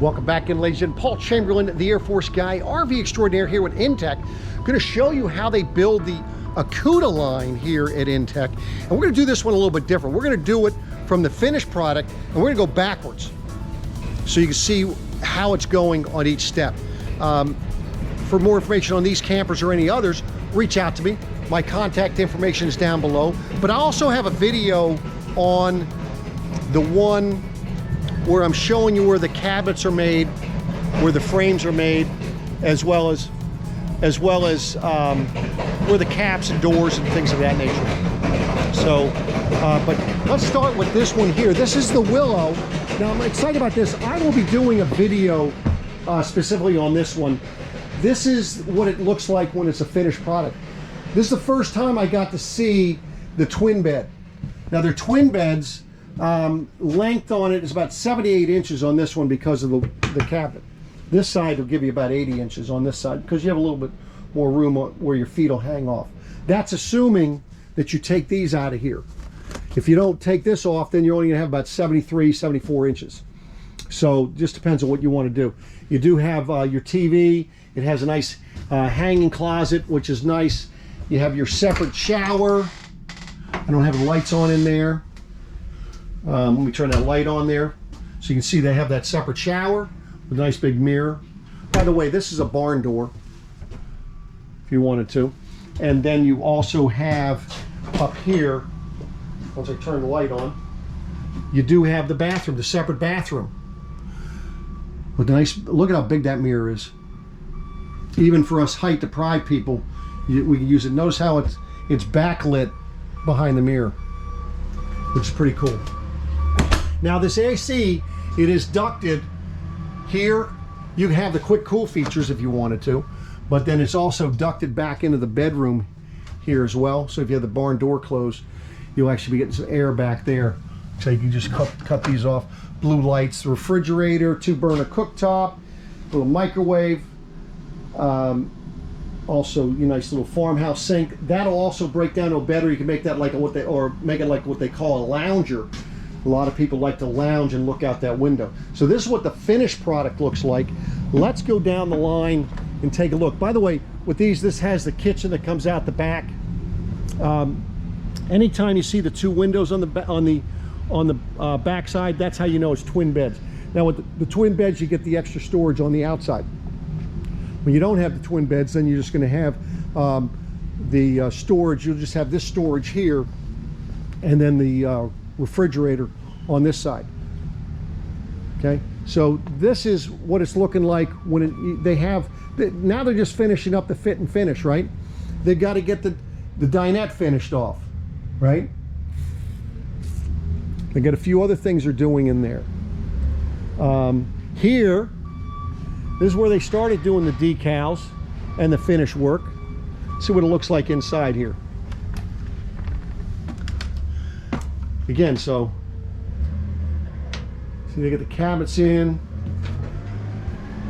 Welcome back in, ladies and gentlemen. Paul Chamberlain, the Air Force guy, RV extraordinaire here with 𝐭𝐡𝐞. Going to show you how they build the 𝐭𝐡𝐞 line here at 𝐭𝐡𝐞. And we're going to do this one a little bit different. We're going to do it from the finished product, and we're going to go backwards so you can see how it's going on each step. For more information on these campers or any others, reach out to me. My contact information is down below. But I also have a video on the one where I'm showing you where the cabinets are made, where the frames are made, as well as where the caps and doors and things of that nature. So, but let's start with this one here. This is the Willow. Now I'm excited about this. I will be doing a video specifically on this one. This is what it looks like when it's a finished product. This is the first time I got to see the twin bed. Now they're twin beds. Length on it is about 78 inches on this one because of the cabinet. This side will give you about 80 inches on this side because you have a little bit more room where your feet will hang off. That's assuming that you take these out of here. If you don't take this off, then you're only going to have about 73, 74 inches. So just depends on what you want to do. You do have your TV. It has a nice hanging closet, which is nice. You have your separate shower. I don't have the lights on in there. Let me turn that light on there so you can see they have that separate shower with a nice big mirror. By the way, this is a barn door if you wanted to. And then you also have up here, once I turn the light on, you do have the bathroom, the separate bathroom. With a nice, look at how big that mirror is. Even for us height deprived people, we can use it. Notice how it's backlit behind the mirror, which is pretty cool. Now this AC, it is ducted here. You can have the quick cool features if you wanted to, but then it's also ducted back into the bedroom here as well. So if you have the barn door closed, you'll actually be getting some air back there. So you can just cut these off. Blue lights, the refrigerator, 2-burner cooktop, little microwave. Also, your nice little farmhouse sink. That'll also break down to a bed, or you can make that like make it like what they call a lounger. A lot of people like to lounge and look out that window. So this is what the finished product looks like. Let's go down the line and take a look. By the way, with these, this has the kitchen that comes out the back. Anytime you see the two windows on the back side, that's how you know it's twin beds. Now with the twin beds, you get the extra storage on the outside. When you don't have the twin beds, then you're just going to have the storage. You'll just have this storage here, and then the refrigerator on this side. Okay, so this is what it's looking like when now they're just finishing up the fit and finish, right? They've got to get the dinette finished off, right? They got a few other things they're doing in there. Here, this is where they started doing the decals and the finish work. See what it looks like inside here. Again, so see they get the cabinets in.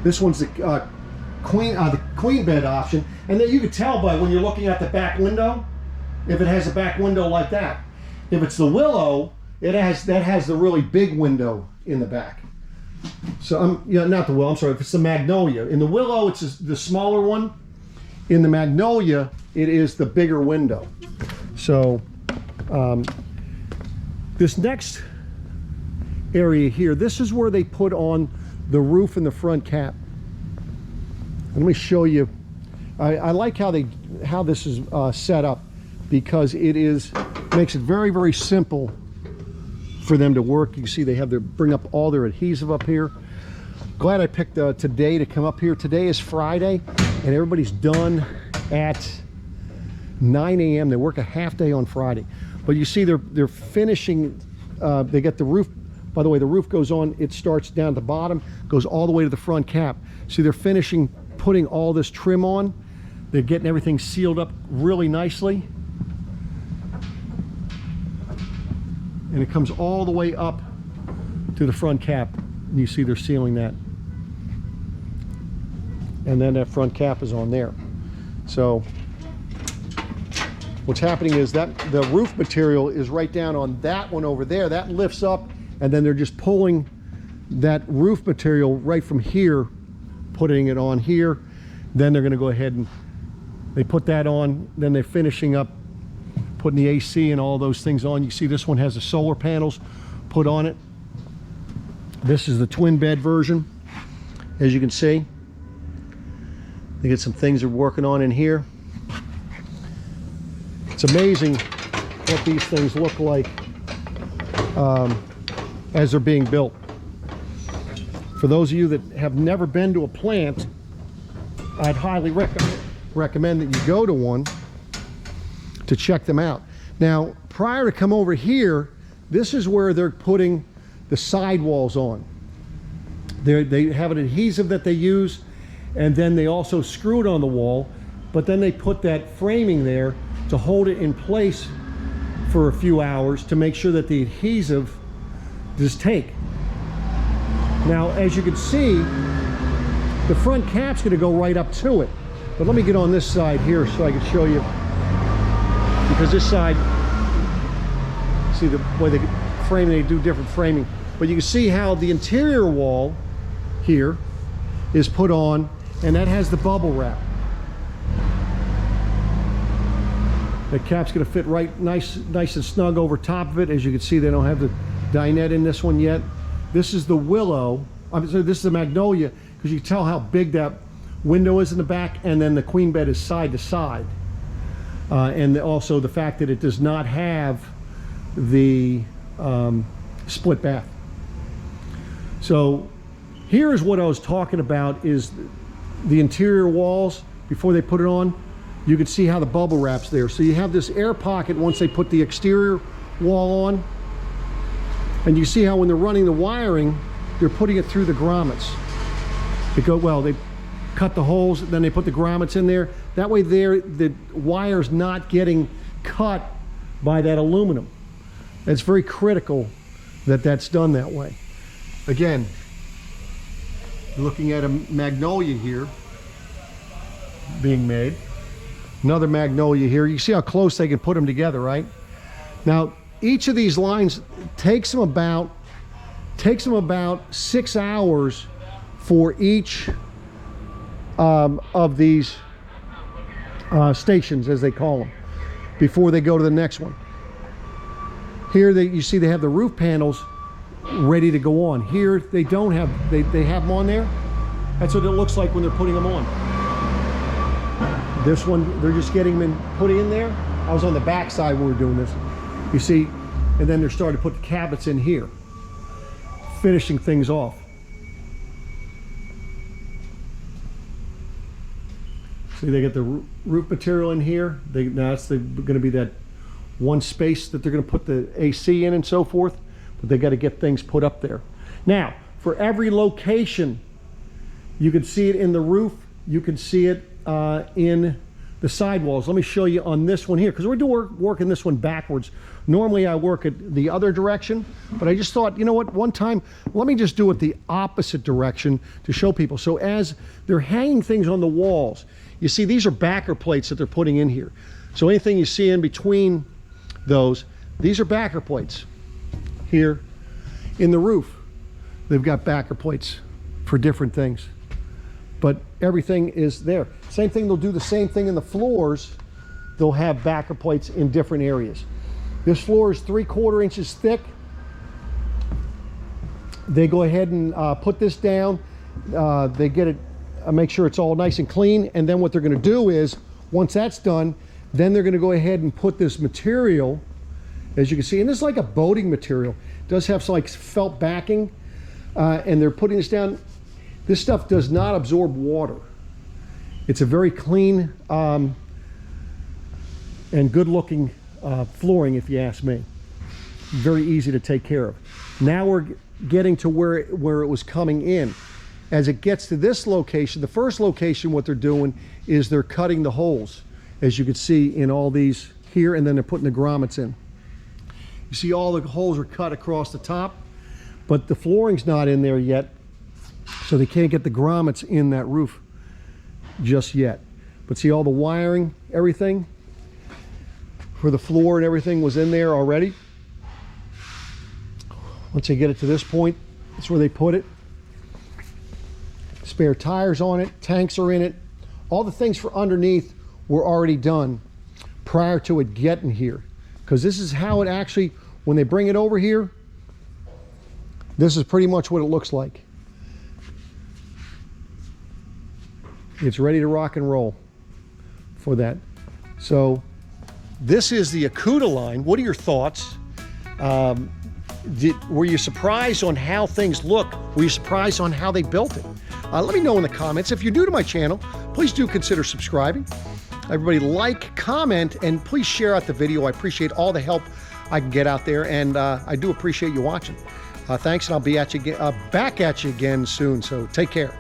This one's the queen bed option, and then you can tell by when you're looking at the back window if it has a back window like that. If it's the Willow, that has the really big window in the back. So not the Willow. I'm sorry. If it's the Magnolia, in the Willow it's the smaller one. In the Magnolia, it is the bigger window. So. This next area here, this is where they put on the roof and the front cap. Let me show you. I like how this is set up, because it makes it very, very simple for them to work. You can see they have bring up all their adhesive up here. Glad I picked today to come up here. Today is Friday, and everybody's done at 9 a.m. They work a half day on Friday. But you see they're finishing, they get the roof. By the way, the roof goes on, it starts down at the bottom, goes all the way to the front cap. See, they're finishing putting all this trim on. They're getting everything sealed up really nicely. And it comes all the way up to the front cap. And you see they're sealing that. And then that front cap is on there. So what's happening is that the roof material is right down on that one over there. That lifts up, and then they're just pulling that roof material right from here, putting it on here. Then they're going to go ahead and they put that on. Then they're finishing up putting the AC and all those things on. You see this one has the solar panels put on it. This is the twin bed version, as you can see. They get some things they're working on in here. It's amazing what these things look like as they're being built. For those of you that have never been to a plant, I'd highly recommend that you go to one to check them out. Now, prior to come over here, this is where they're putting the sidewalls on. They have an adhesive that they use, and then they also screw it on the wall, but then they put that framing there to hold it in place for a few hours to make sure that the adhesive does take. Now, as you can see, the front cap's going to go right up to it. But let me get on this side here so I can show you, because this side, see the way they frame, they do different framing. But you can see how the interior wall here is put on, and that has the bubble wrap. The cap's going to fit right nice and snug over top of it. As you can see, they don't have the dinette in this one yet. This is the willow. I'm sorry, this is the magnolia, because you can tell how big that window is in the back, and then the queen bed is side to side. And also the fact that it does not have the split bath. So here is what I was talking about, is the interior walls before they put it on. You can see how the bubble wrap's there. So you have this air pocket once they put the exterior wall on. And you see how when they're running the wiring, they're putting it through the grommets. They cut the holes, then they put the grommets in there. That way the wire's not getting cut by that aluminum. It's very critical that that's done that way. Again, looking at a magnolia here being made. Another magnolia here. You see how close they can put them together, right? Now, each of these lines takes them about 6 hours for each of these stations, as they call them, before they go to the next one. Here you see they have the roof panels ready to go on. Here they don't have, they have them on there. That's what it looks like when they're putting them on. This one, they're just getting them put in there. I was on the back side when we were doing this. You see, and then they're starting to put the cabinets in here, finishing things off. See, they get the roof material in here. Now it's going to be that one space that they're going to put the AC in and so forth, but they got to get things put up there. Now, for every location, you can see it in the roof, you can see it in the sidewalls. Let me show you on this one here, because we're working this one backwards. Normally I work it the other direction, but I just thought, you know what, one time, let me just do it the opposite direction to show people. So as they're hanging things on the walls, you see these are backer plates that they're putting in here. So anything you see in between those, these are backer plates. Here in the roof, they've got backer plates for different things, but everything is there. Same thing, they'll do the same thing in the floors. They'll have backer plates in different areas. This floor is 3/4 inches thick. They go ahead and put this down. They get it, make sure it's all nice and clean. And then what they're going to do is, once that's done, then they're going to go ahead and put this material, as you can see, and this is like a boating material. It does have some like felt backing, and they're putting this down. This stuff does not absorb water. It's a very clean and good looking flooring, if you ask me. Very easy to take care of. Now we're getting to where it was coming in. As it gets to this location, the first location, what they're doing is they're cutting the holes, as you can see in all these here, and then they're putting the grommets in. You see all the holes are cut across the top, but the flooring's not in there yet, so they can't get the grommets in that roof just yet. But see all the wiring, everything for the floor and everything was in there already. Once they get it to this point, That's where they put it. Spare tires on it, tanks are in it. All the things for underneath were already done prior to it getting here. Because this is how it actually, when they bring it over here, this is pretty much what it looks like. It's ready to rock and roll for that. So this is the 𝐭𝐡 line. What are your thoughts? Were you surprised on how things look? Were you surprised on how they built it? Let me know in the comments. If you're new to my channel, please do consider subscribing. Everybody like, comment, and please share out the video. I appreciate all the help I can get out there, and I do appreciate you watching. Thanks, and I'll be back at you again soon, so take care.